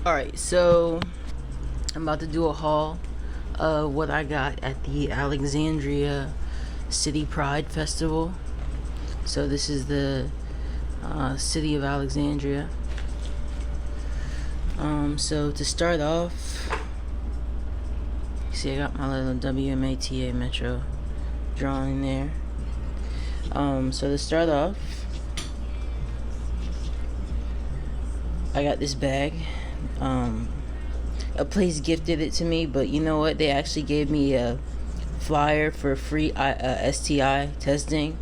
Alright, so I'm about to do a haul of what I got at the Alexandria City Pride Festival. So this is the city of Alexandria. So to start off, see I got my little WMATA Metro drawing there. So to start off, I got this bag. A place gifted it to me, but you know what? They actually gave me a flyer for free STI testing.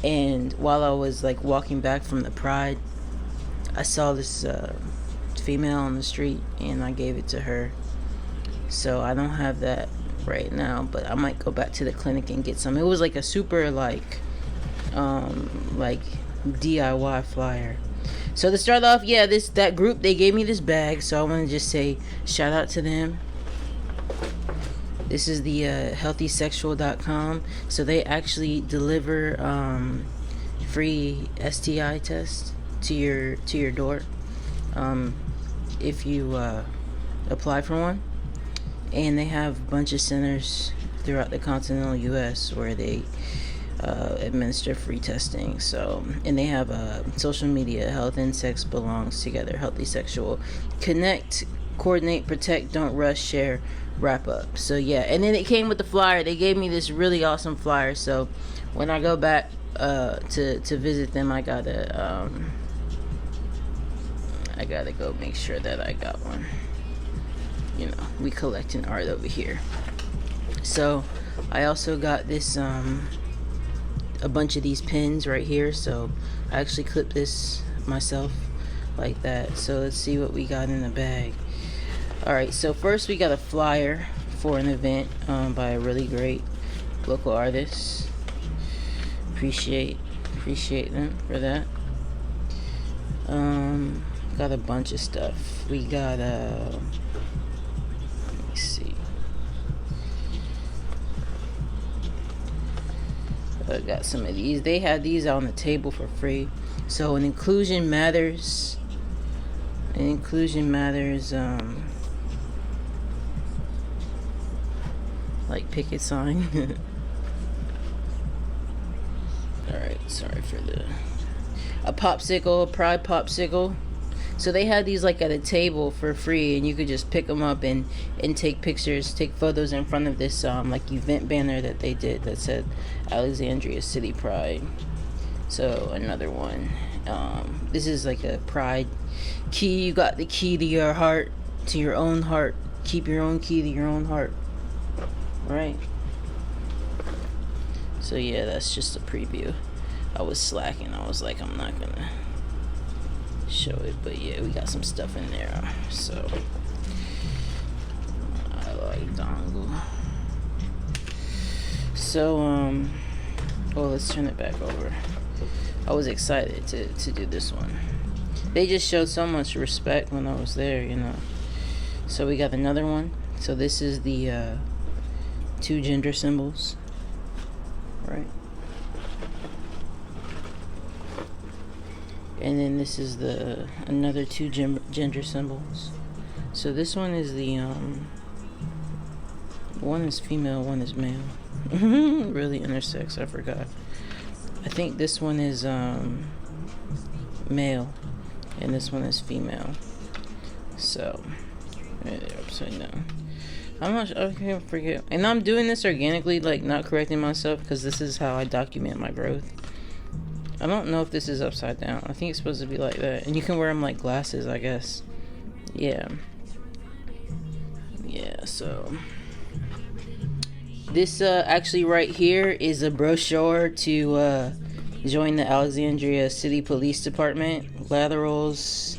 And while I was like walking back from the Pride, I saw this female on the street, and I gave it to her. So I don't have that right now, but I might go back to the clinic and get some. It was like a super like DIY flyer. So to start off, yeah, that group, they gave me this bag, so I want to just say shout out to them. This is the healthysexual.com. So they actually deliver free STI tests to your door if you apply for one. And they have a bunch of centers throughout the continental US where they administer free testing. So, and they have social media, health and sex belongs together, healthy sexual, connect, coordinate, protect, don't rush, share, wrap up. So yeah, and then it came with the flyer. They gave me this really awesome flyer, so when I go back to visit them, I gotta go make sure that I got one. You know, we collecting art over here. So I also got this a bunch of these pins right here, so I actually clipped this myself like that. So let's see what we got in the bag. Alright, so first we got a flyer for an event by a really great local artist. Appreciate them for that. Got a bunch of stuff. We got let me see. I got some of these. They had these on the table for free. So an inclusion matters. Like picket sign. Alright, sorry for a popsicle, a pride popsicle. So they had these like at a table for free, and you could just pick them up and take pictures, take photos in front of this like event banner that they did that said Alexandria City Pride. So another one. This is like a pride key. You got the key to your heart, to your own heart. Keep your own key to your own heart. Right? So yeah, that's just a preview. I was slacking. I was like, I'm not gonna show it, but yeah, we got some stuff in there. So I like dongle. So oh, let's turn it back over. I was excited to do this one. They just showed so much respect when I was there, you know. So we got another one. So this is the 2 gender symbols, right? And then this is the another 2 gender symbols. So this one is the one is female, one is male. Really intersex, I forgot. I think this one is male and this one is female. So right there, upside down. I can't forget. And I'm doing this organically, like not correcting myself, because this is how I document my growth. I don't know if this is upside down. I think it's supposed to be like that. And you can wear them like glasses, I guess. Yeah. Yeah, so this actually right here is a brochure to join the Alexandria City Police Department. Laterals,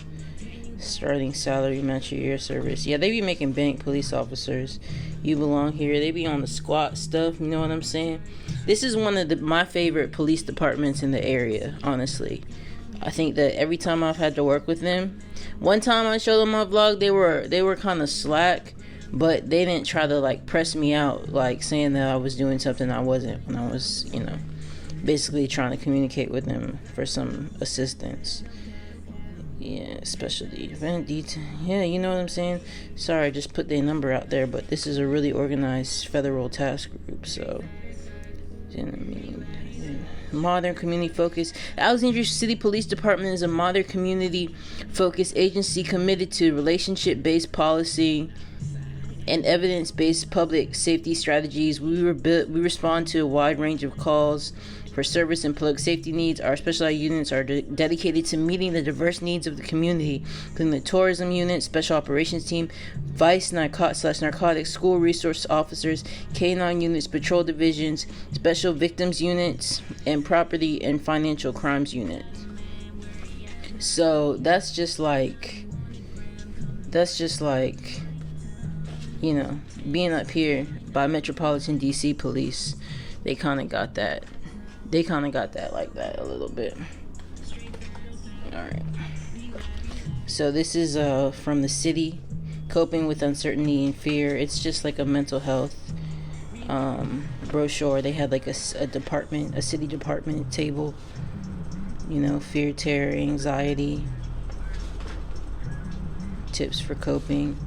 starting salary, match your year service. Yeah, they be making bank police officers. You belong here. They be on the squat stuff, you know what I'm saying? This is one of my favorite police departments in the area, honestly. I think that every time I've had to work with them, one time I showed them my vlog, they were kind of slack, but they didn't try to like press me out, like saying that I was doing something I wasn't, when I was, you know, basically trying to communicate with them for some assistance. Yeah, specialty event detail. Yeah, you know what I'm saying? Sorry, I just put their number out there, but this is a really organized federal task group, so. Modern community focus. Alexandria City Police Department is a modern community focused agency committed to relationship based policy and evidence based public safety strategies. We respond to a wide range of calls for service and public safety needs. Our specialized units are dedicated to meeting the diverse needs of the community, including the tourism unit, special operations team, vice narcotics, school resource officers, K9 units, patrol divisions, special victims units, and property and financial crimes unit. So that's just like, you know, being up here by Metropolitan DC Police, they kind of got that. Like that a little bit. Alright. So this is from the city, coping with uncertainty and fear. It's just like a mental health brochure. They had like a city department table. You know, fear, terror, anxiety, tips for coping,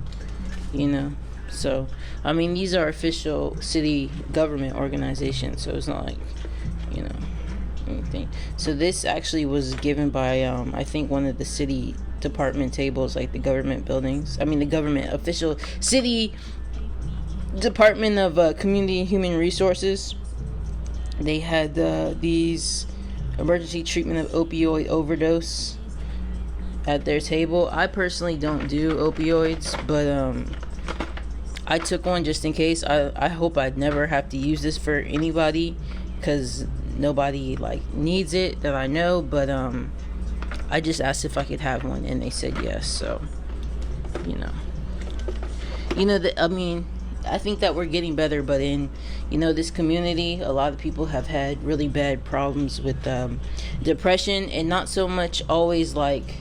you know. So, I mean, these are official city government organizations, so it's not like, you know, anything. So this actually was given by I think one of the city department tables, like the government buildings, the government official city department of community and human resources. They had these emergency treatment of opioid overdose at their table. I personally don't do opioids, but I took one just in case. I hope I'd never have to use this for anybody, because nobody like needs it that I know, but I just asked if I could have one and they said yes. So I think that we're getting better, but in this community, a lot of people have had really bad problems with depression, and not so much always like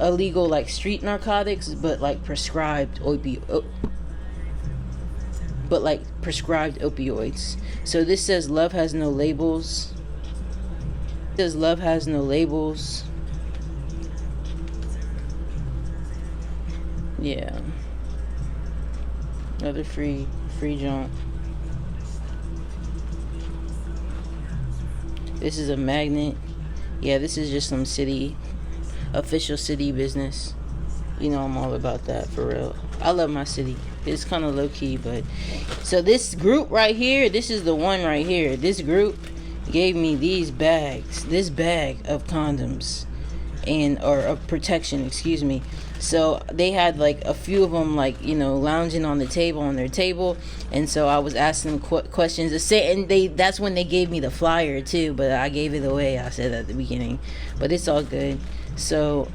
illegal like street narcotics, but like prescribed opioids. So this says love has no labels. Yeah. Another free junk. This is a magnet. Yeah, this is just some official city business. I'm all about that, for real. I love my city. It's kind of low key, but so this group right here, this is the one right here. This group gave me this bag of condoms or of protection, excuse me. So they had like a few of them, like, lounging on their table, and so I was asking them questions to say, and that's when they gave me the flyer too, but I gave it away, I said at the beginning, but it's all good. So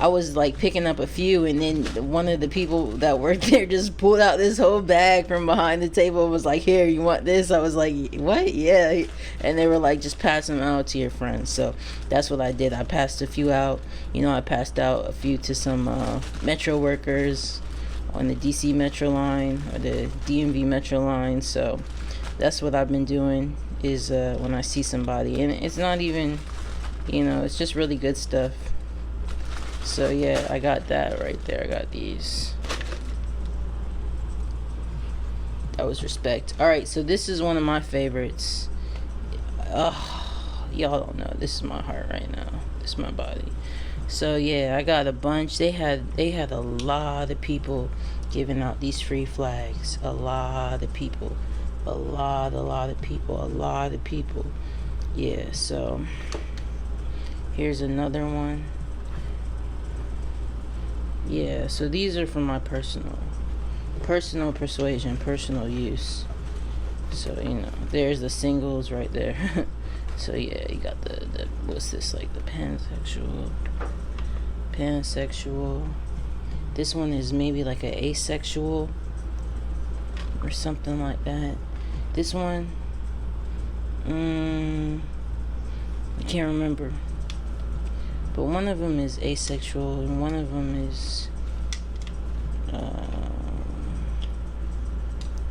I was like picking up a few, and then one of the people that worked there just pulled out this whole bag from behind the table and was like, "Here, you want this?" I was like, "What?" Yeah. And they were like, "Just pass them out to your friends." So that's what I did. I passed a few out. I passed out a few to some metro workers on the DC Metro line or the DMV Metro line. So that's what I've been doing, is when I see somebody, and it's not even, it's just really good stuff. So yeah, I got that right there. I got these. That was respect. Alright, so this is one of my favorites. Y'all don't know. This is my heart right now. This is my body. So yeah, I got a bunch. They had a lot of people giving out these free flags. A lot of people. A lot of people. Yeah, so here's another one. Yeah, so these are for my personal persuasion, personal use. So, there's the singles right there. So yeah, you got the what's this, like the pansexual. This one is maybe like an asexual or something like that. This one, I can't remember. But one of them is asexual, and one of them is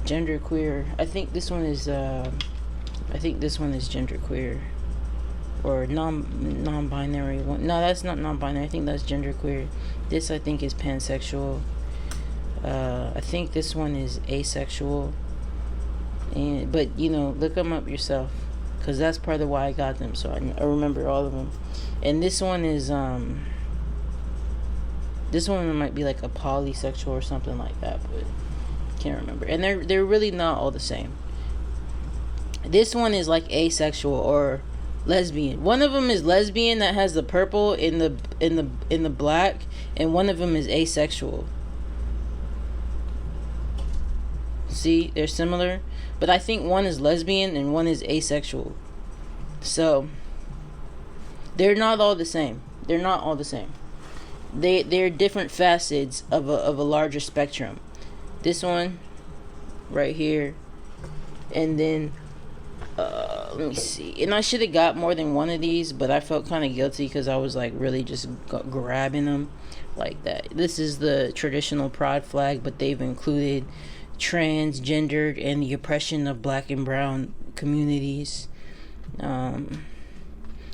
genderqueer. I think this one is genderqueer. or non-binary one. No, that's not non-binary. I think that's genderqueer. This I think is pansexual. I think this one is asexual. But you know, look them up yourself, because that's part of why I got them. So I remember all of them. And this one is this one might be like a polysexual or something like that, but can't remember. And they're really not all the same. This one is like asexual or lesbian. One of them is lesbian that has the purple in the black, and one of them is asexual. See, they're similar, but I think one is lesbian and one is asexual. So they're not all the same. They're not all the same. They're different facets of a larger spectrum. This one right here, and then let me see. And I should have got more than one of these, but I felt kind of guilty because I was like really just grabbing them like that. This is the traditional pride flag, but they've included transgendered and the oppression of black and brown communities,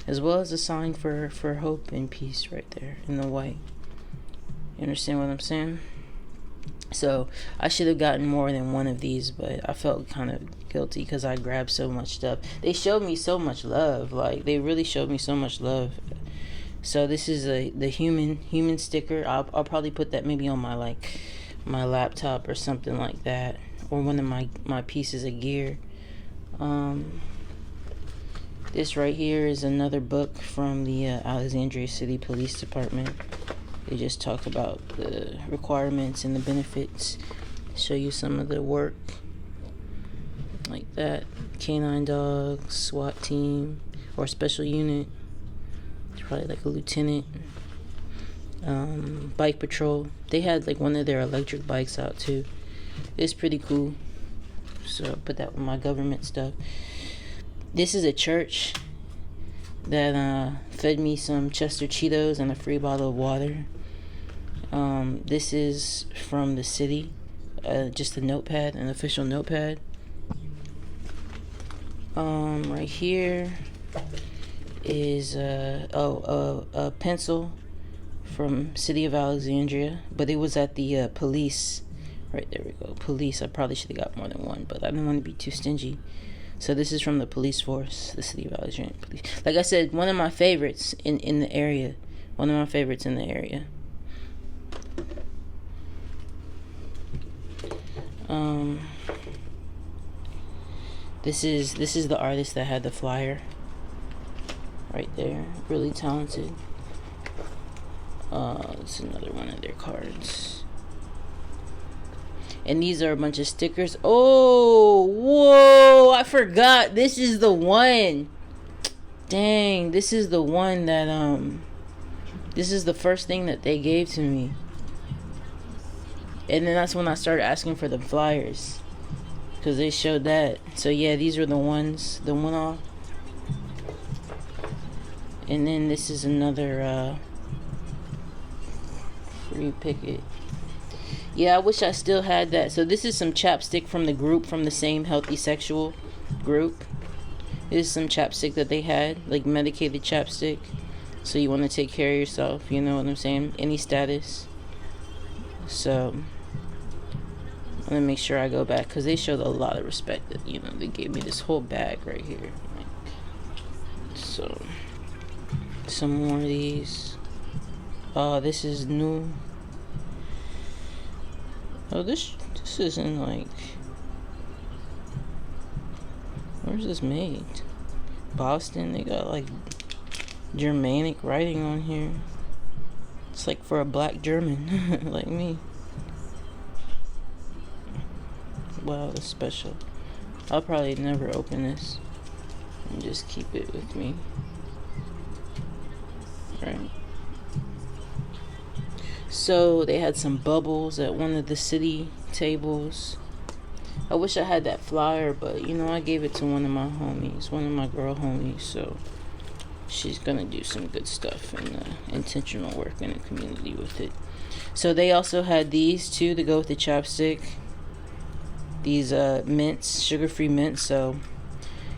as well as a sign for hope and peace right there in the white. You understand what I'm saying? So I should have gotten more than one of these, but I felt kind of guilty because I grabbed so much stuff. They showed me so much love. Like, they really showed me so much love. So this is the human sticker. I'll probably put that maybe on my laptop or something like that, or one of my pieces of gear. This right here is another book from the Alexandria City Police Department. They just talk about the requirements and the benefits, show you some of the work like that. Canine dog, SWAT team, or special unit. It's probably like a lieutenant. Bike patrol. They had like one of their electric bikes out too. It's pretty cool. So I put that with my government stuff. This is a church that fed me some Chester Cheetos and a free bottle of water. This is from the city. Just a notepad, an official notepad. Right here is a pencil from City of Alexandria, but it was at the police. Right, there we go. Police. I probably should have got more than one, but I didn't want to be too stingy. So this is from the police force, the City of Alexandria police. Like I said, one of my favorites in the area. One of my favorites in the area. This is the artist that had the flyer. Right there, really talented. It's another one of their cards. And these are a bunch of stickers. Oh, whoa, I forgot. This is the one. Dang, this is the one that, this is the first thing that they gave to me. And then that's when I started asking for the flyers, because they showed that. So yeah, these are the ones, the one-off. And then this is another, free picket. Yeah, I wish I still had that. So this is some chapstick from the group, from the same healthy sexual group. This is some chapstick that they had, like medicated chapstick. So you want to take care of yourself, you know what I'm saying? Any status. So I'm gonna make sure I go back, because they showed a lot of respect. That, you know, they gave me this whole bag right here. So some more of these. Oh, this is new. Oh, this isn't like. Where's this made? Boston. They got like Germanic writing on here. It's like for a black German like me. Wow, that's special. I'll probably never open this and just keep it with me. Right. So they had some bubbles at one of the city tables. I wish I had that flyer, but you know, I gave it to one of my homies, one of my girl homies, so she's gonna do some good stuff and intentional work in the community with it. So they also had these too to go with the chapstick. These mints, sugar-free mints. So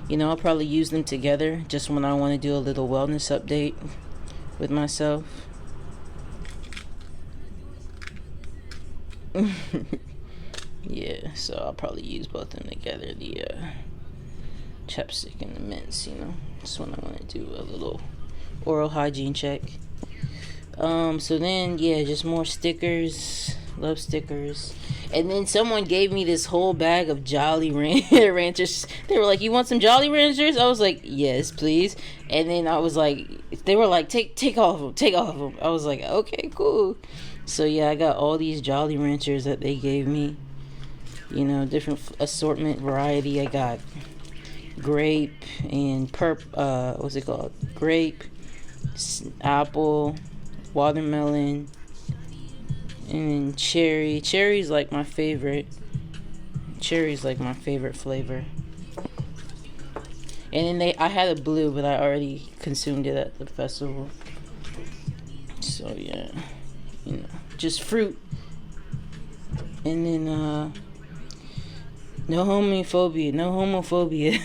You know, I'll probably use them together just when I want to do a little wellness update with myself. Yeah, so I'll probably use both of them together, the chapstick and the mints, you know. Just when I want to do a little oral hygiene check. So then, yeah, just more stickers. Love stickers. And then someone gave me this whole bag of Jolly Ranchers. They were like, "You want some Jolly Ranchers?" I was like, "Yes, please." And then I was like, they were like, take all of them, take all of them. I was like, okay, cool. So yeah, I got all these Jolly Ranchers that they gave me. You know, different assortment, variety. I got grape and what's it called? Grape, apple, watermelon, and cherry. Cherry's like my favorite. Cherry's like my favorite flavor. And then I had a blue, but I already consumed it at the festival. So yeah, you know, just fruit. And then no homophobia, no homophobia.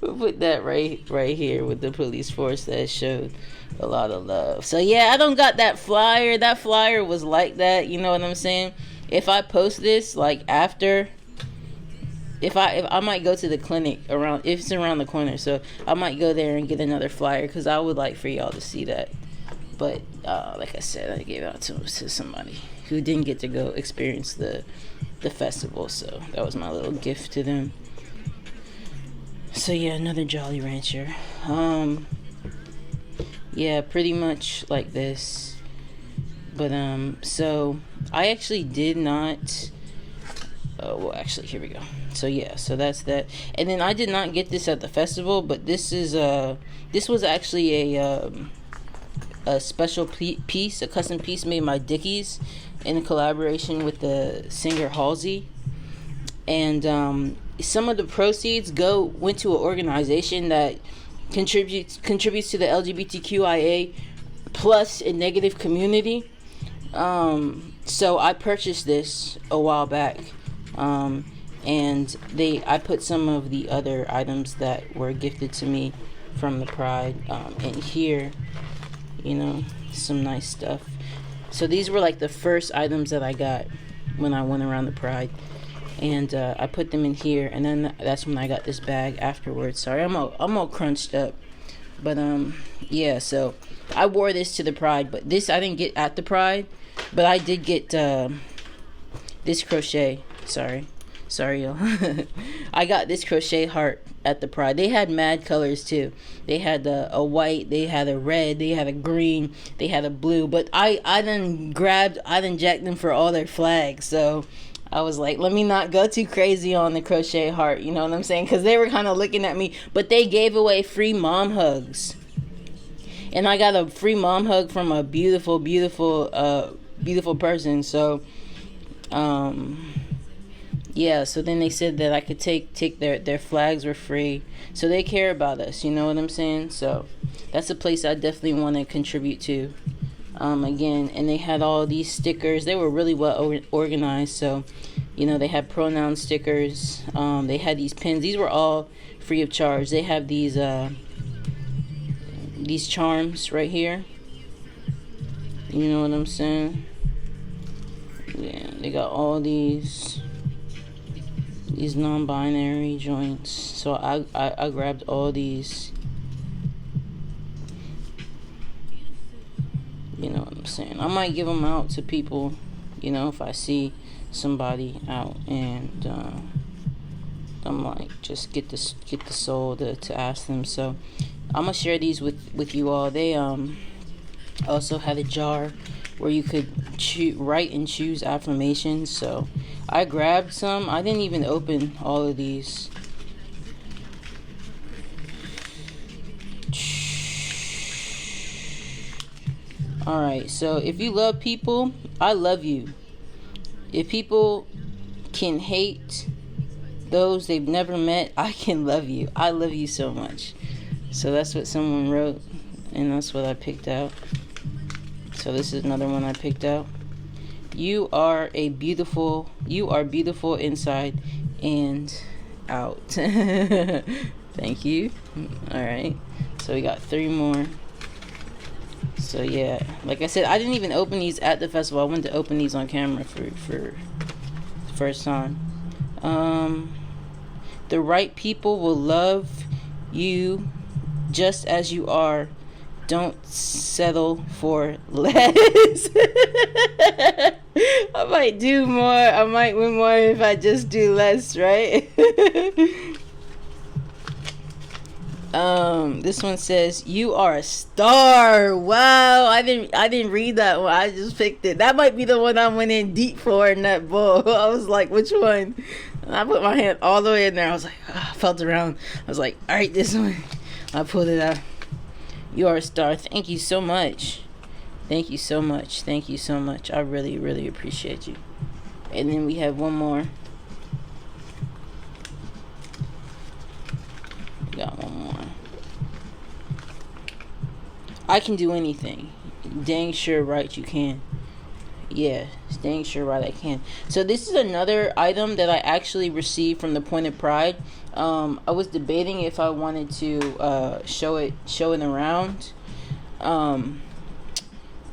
We'll put that right here with the police force that showed a lot of love. So yeah, I don't got that flyer. That flyer was like that, you know what I'm saying? If I post this like after, if I might go to the clinic around, if it's around the corner, so I might go there and get another flyer because I would like for y'all to see that. But like I said, I gave it out to somebody who didn't get to go experience the festival, so that was my little gift to them. So yeah, another Jolly Rancher. Yeah, pretty much like this. But so I actually did not. Well, actually, here we go. So yeah, so that's that. And then I did not get this at the festival, but this was actually a special piece, a custom piece made by Dickies in collaboration with the singer Halsey. And some of the proceeds went to an organization that contributes to the LGBTQIA plus and negative community. So I purchased this a while back. And I put some of the other items that were gifted to me from the Pride in here, you know, some nice stuff. So these were like the first items that I got when I went around the Pride, and I put them in here, and then that's when I got this bag afterwards. Sorry, I'm all crunched up, but yeah, so I wore this to the Pride, but this I didn't get at the Pride, but I did get this crochet. Sorry, y'all. I got this crochet heart at the Pride. They had mad colors too. They had a white, they had a red, they had a green, they had a blue. But I done jacked them for all their flags. So I was like, let me not go too crazy on the crochet heart. You know what I'm saying? Because they were kind of looking at me. But they gave away free mom hugs. And I got a free mom hug from a beautiful, beautiful person. So, yeah, so then they said that I could take their flags were free. So they care about us, you know what I'm saying? So that's a place I definitely want to contribute to. Again, and they had all these stickers. They were really well organized. So, you know, they had pronoun stickers. They had these pins. These were all free of charge. They have these charms right here. You know what I'm saying? Yeah, they got all these non-binary joints. So I grabbed all these. You know what I'm saying? I might give them out to people, you know, if I see somebody out, and I'm like, just get the soul to ask them. So I'm gonna share these with you all. They also had a jar where you could write and choose affirmations. So I grabbed some. I didn't even open all of these. Alright, so if you love people, I love you. If people can hate those they've never met, I can love you. I love you so much. So that's what someone wrote, and that's what I picked out. So this is another one I picked out. You are beautiful inside, and out. Thank you. All right, so we got 3 more. So yeah, like I said, I didn't even open these at the festival. I wanted to open these on camera for the first time. The right people will love you just as you are. Don't settle for less. I might do more. I might win more if I just do less, right? This one says, "You are a star." Wow, I didn't read that one. I just picked it. That might be the one I went in deep for in that bowl. I was like, which one? And I put my hand all the way in there. I was like, I felt around. I was like, all right, this one. I pulled it out. You are a star. Thank you so much. Thank you so much. Thank you so much. I really, really appreciate you. And then we have one more. We got one more. I can do anything. Dang sure right you can. Yeah, dang sure right I can. So this is another item that I actually received from the Point of Pride. I was debating if I wanted to show it around.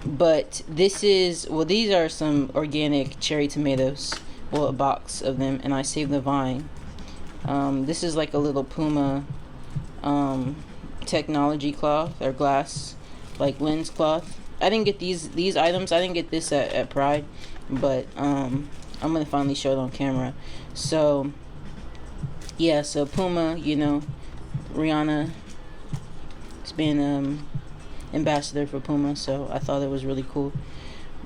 But this is, well, these are some organic cherry tomatoes. Well, a box of them, and I saved the vine. This is like a little Puma technology cloth or glass, like lens cloth. I didn't get these items. I didn't get this at Pride, but I'm gonna finally show it on camera. So yeah, so Puma, you know, Rihanna has been ambassador for Puma, so I thought it was really cool.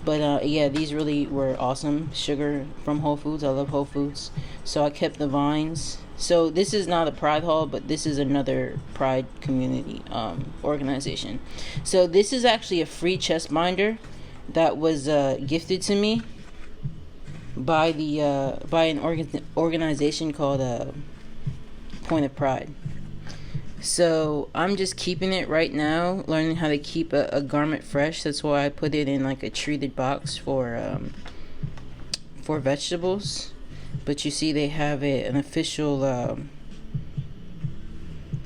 But yeah, these really were awesome. Sugar from Whole Foods. I love Whole Foods, so I kept the vines. So this is not a Pride haul, but this is another Pride community organization. So this is actually a free chest binder that was gifted to me by the by an organization called Point of Pride. So I'm just keeping it right now, learning how to keep a garment fresh. That's why I put it in like a treated box for vegetables. But you see they have an official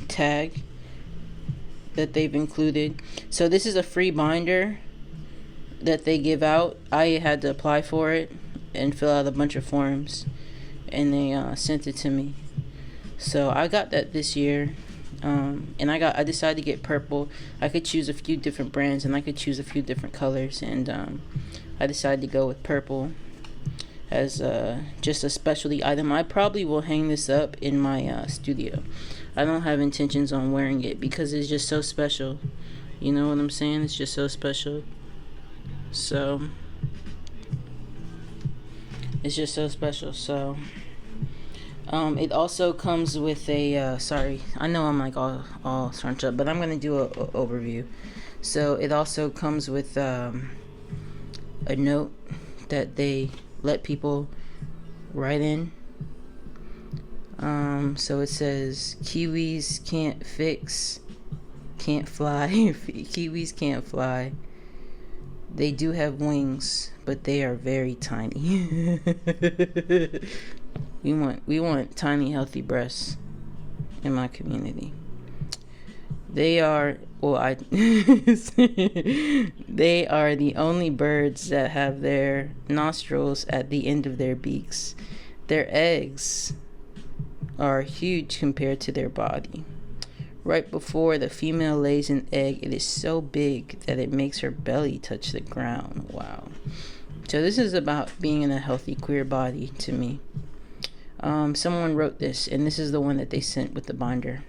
tag that they've included. So this is a free binder that they give out. I had to apply for it and fill out a bunch of forms, and they sent it to me. So I got that this year. And I decided to get purple. I could choose a few different brands, and I could choose a few different colors, and I decided to go with purple as just a specialty item. I probably will hang this up in my studio. I don't have intentions on wearing it because it's just so special. You know what I'm saying? It's just so special. So it's just so special. So it also comes with a sorry, I know I'm like all scrunched up, but I'm gonna do a overview. So it also comes with a note that they let people write in. So it says, kiwis can't fly. Kiwis can't fly. They do have wings, but they are very tiny. We want tiny, healthy breasts in my community. They are they are the only birds that have their nostrils at the end of their beaks. Their eggs are huge compared to their body. Right before the female lays an egg, it is so big that it makes her belly touch the ground. Wow. So this is about being in a healthy queer body to me. Someone wrote this, and this is the one that they sent with the binder.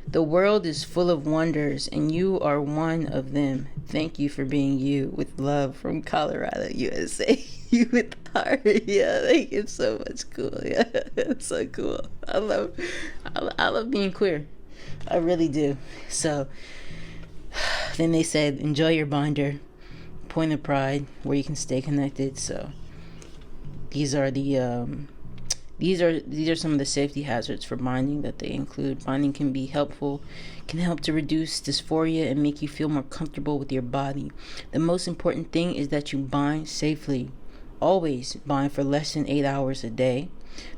The world is full of wonders, and you are one of them. Thank you for being you. With love from Colorado, USA. You with heart. Yeah, thank you so much. Cool. Yeah, it's so cool. I love being queer. I really do. So then they said, enjoy your binder, Point of Pride, where you can stay connected. So these are the these are some of the safety hazards for binding that they include. Binding can be helpful, can help to reduce dysphoria and make you feel more comfortable with your body. The most important thing is that you bind safely. Always bind for less than 8 hours a day.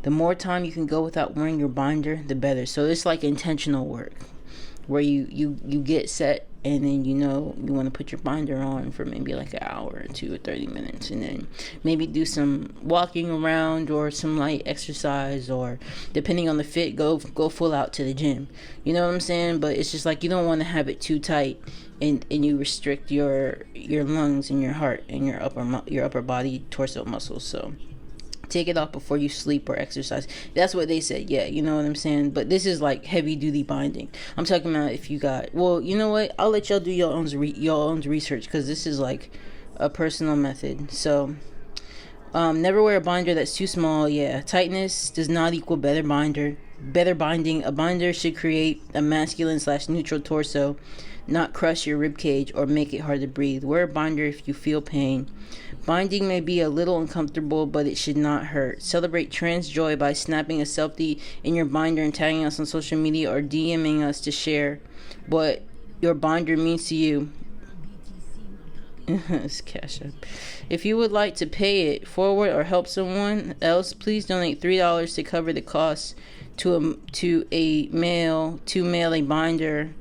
the more time you can go without wearing your binder, the better. So it's like intentional work where you get set, and then you want to put your binder on for maybe like an hour or 2 or 30 minutes, and then maybe do some walking around or some light exercise, or depending on the fit, go full out to the gym. You know what I'm saying? But it's just like you don't want to have it too tight, and you restrict your lungs and your heart and your upper body torso muscles. So take it off before you sleep or exercise. That's what they said. Yeah, you know what I'm saying? But this is like heavy duty binding. I'm talking about if you got, well, you know what? I'll let y'all do your own research, because this is like a personal method. So never wear a binder that's too small. Yeah, tightness does not equal better binding. A binder should create a masculine / neutral torso, not crush your rib cage or make it hard to breathe. Wear a binder if you feel pain. Binding may be a little uncomfortable, but it should not hurt. Celebrate trans joy by snapping a selfie in your binder and tagging us on social media, or DMing us to share what your binder means to you. It's Cash App. If you would like to pay it forward or help someone else, please donate $3 to cover the costs to mail a binder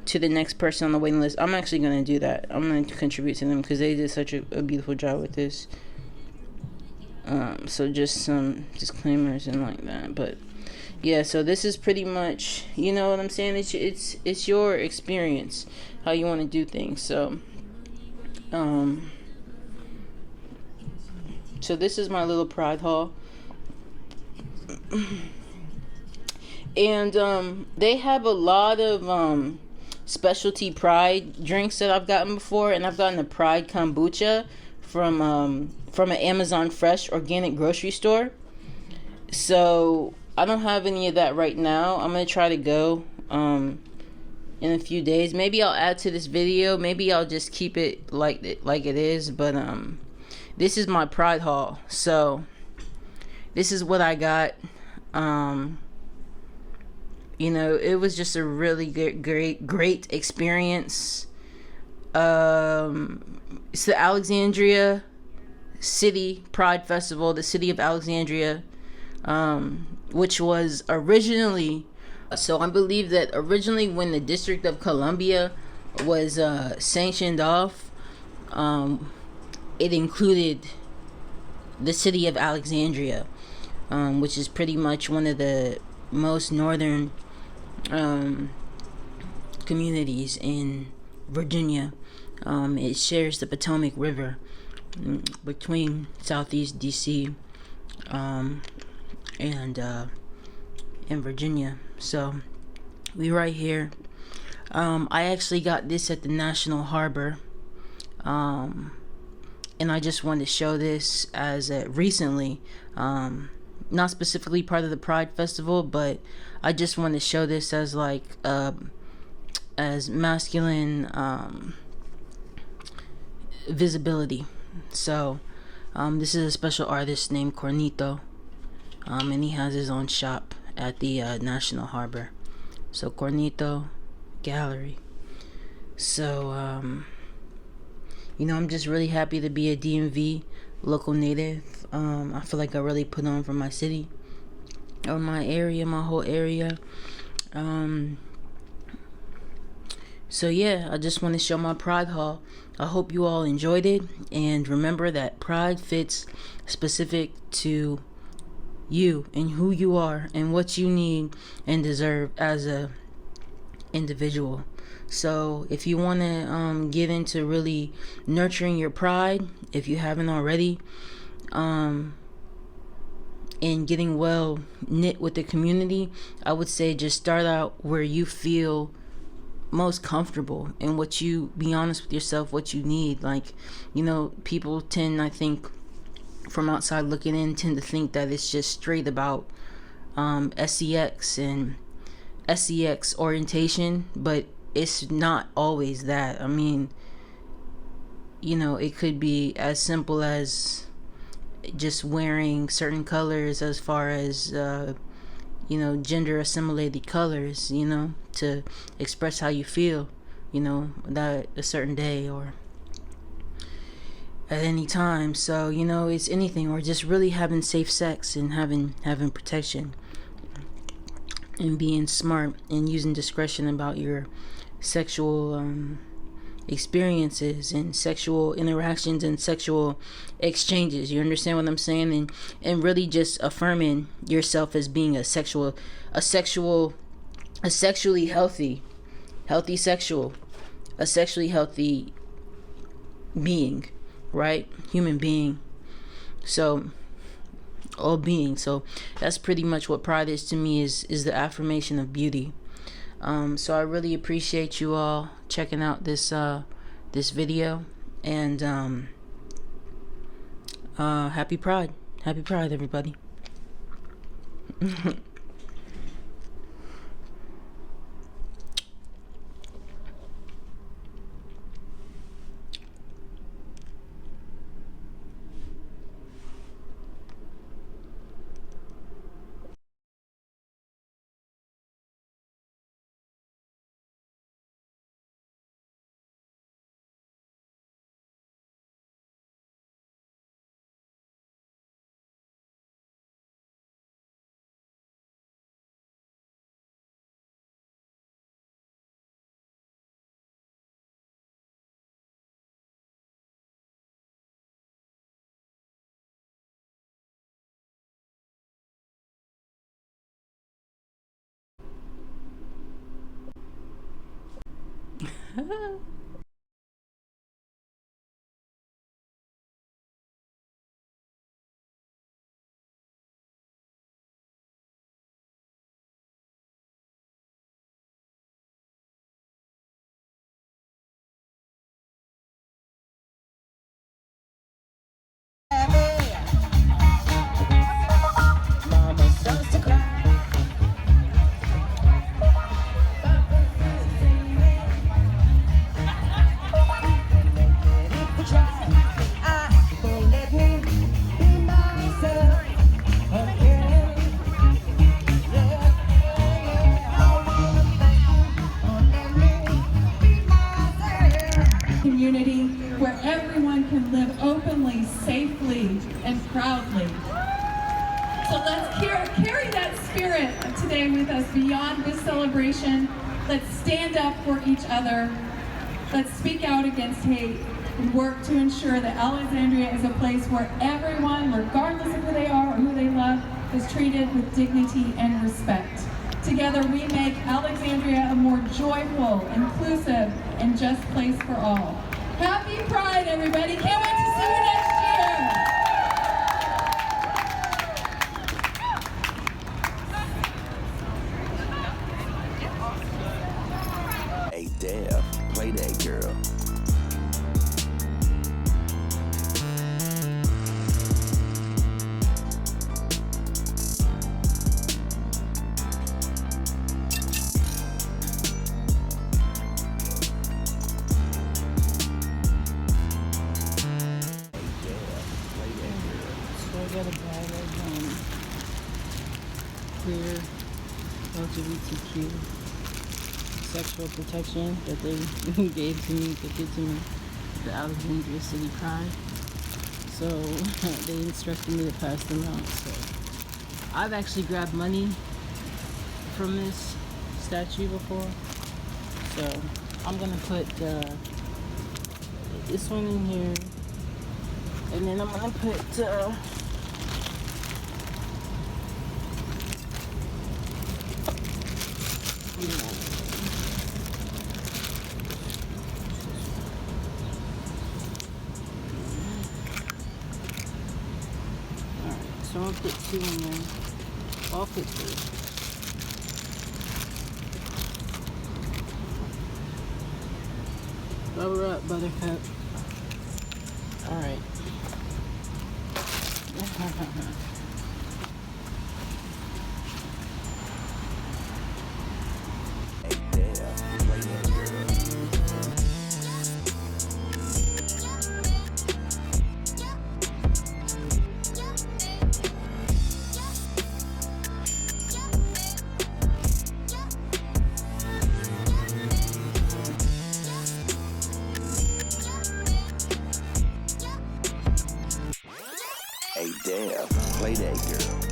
to the next person on the waiting list. I'm actually going to do that. I'm going to contribute to them because they did such a beautiful job with this. So just some disclaimers and like that. But yeah, so this is pretty much, you know what I'm saying? It's your experience, how you want to do things. So so this is my little pride haul. And they have a lot of specialty pride drinks that I've gotten before, and I've gotten a pride kombucha from an Amazon Fresh organic grocery store. So I don't have any of that right now. I'm gonna try to go in a few days. Maybe I'll add to this video. Maybe I'll just keep it like it is. But this is my pride haul. So this is what I got. You know, it was just a really great experience. It's the Alexandria City Pride Festival, the city of Alexandria, which was originally, so I believe that originally when the District of Columbia was sanctioned off, it included the city of Alexandria, which is pretty much one of the most northern communities in Virginia. It shares the Potomac River between Southeast DC and Virginia. So we right here. I actually got this at the National Harbor, and I just wanted to show this as recently, not specifically part of the Pride Festival, but I just want to show this as like as masculine visibility. So this is a special artist named Cornito, and he has his own shop at the National Harbor. So Cornito Gallery. So you know, I'm just really happy to be a DMV local native. I feel like I really put on for my city, or my area, my whole area. So yeah, I just want to show my pride haul. I hope you all enjoyed it, and remember that pride fits specific to you and who you are and what you need and deserve as a individual. So if you want to get into really nurturing your pride, if you haven't already, and getting well knit with the community, I would say just start out where you feel most comfortable, and what you be honest with yourself, what you need. Like, you know, people tend, I think, from outside looking in, tend to think that it's just straight about sex and sex orientation, but it's not always that. I mean, you know, it could be as simple as just wearing certain colors, as far as you know, gender assimilated colors, you know, to express how you feel, you know, that a certain day, or at any time. So, you know, it's anything, or just really having safe sex and having protection and being smart and using discretion about your sexual experiences and sexual interactions and sexual exchanges. You understand what I'm saying? And really just affirming yourself as being a sexually healthy sexual, a sexually healthy being, right? Human being. So all being. So that's pretty much what pride is to me, is the affirmation of beauty. So I really appreciate you all checking out this video, and happy Pride, everybody. Mama starts to cry. Community where everyone can live openly, safely, and proudly. So let's carry that spirit today with us beyond this celebration. Let's stand up for each other. Let's speak out against hate and work to ensure that Alexandria is a place where everyone, regardless of who they are or who they love, is treated with dignity and respect. Together we make Alexandria a more joyful, inclusive, and just place for all. Happy Pride, everybody. Can't wait to see you next year. Hey, Dad, play that girl. I got a bag of queer LGBTQ sexual protection that they gave to me, the Alexandria City Pride. So they instructed me to pass them out. So I've actually grabbed money from this statue before. So I'm gonna put this one in here, and then I'm gonna put so I'm gonna put 2 in there. I'll put 3. Cover up, Buttercup. Alright. damn, play that girl.